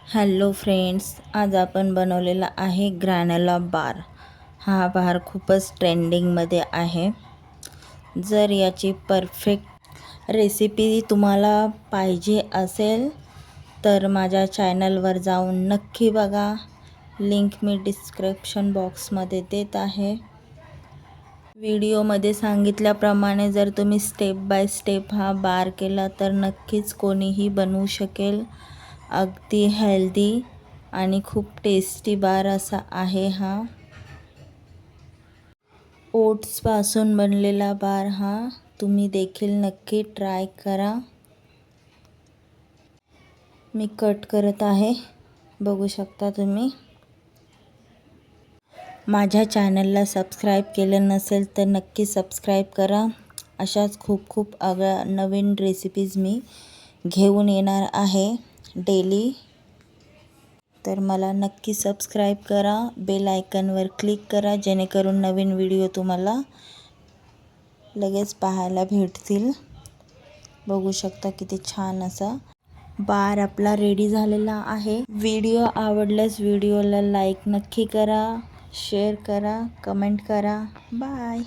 Hello friends, आज आपण बनवलेला आहे ग्रॅनोला बार। हा बार खूपच ट्रेंडिंगमध्ये आहे। जर याची परफेक्ट रेसिपी तुम्हाला पाहिजे असेल तर माझ्या चॅनलवर जाऊन नक्की बघा। लिंक मी डिस्क्रिप्शन बॉक्समध्ये देत आहे। व्हिडिओमध्ये सांगितल्याप्रमाणे जर तुम्ही स्टेप बाय स्टेप हा बार केला तर नक्कीच कोणीही बनवू शकेल। अगदी हेल्दी आणि खूप टेस्टी बार असा आहे हा। ओट्सपासून बनलेला बार हा तुम्ही देखील नक्की ट्राय करा। मी कट करत आहे, बघू शकता तुम्ही। माझ्या चॅनलला सबस्क्राईब केलं नसेल तर नक्की सबस्क्राईब करा। अशाच खूप नवीन रेसिपीज मी घेऊन येणार आहे डेली। तर मला नक्की सबस्क्राईब करा, बेल आयकॉनवर क्लिक करा जेणेकरून नवीन व्हिडिओ तुम्हाला लगेच पाहायला भेटतील। बघू शकता किती छान असा बार आपला रेडी झालेला आहे। व्हिडिओ आवडल्यास व्हिडिओला लाईक नक्की करा, शेअर करा, कमेंट करा। बाय।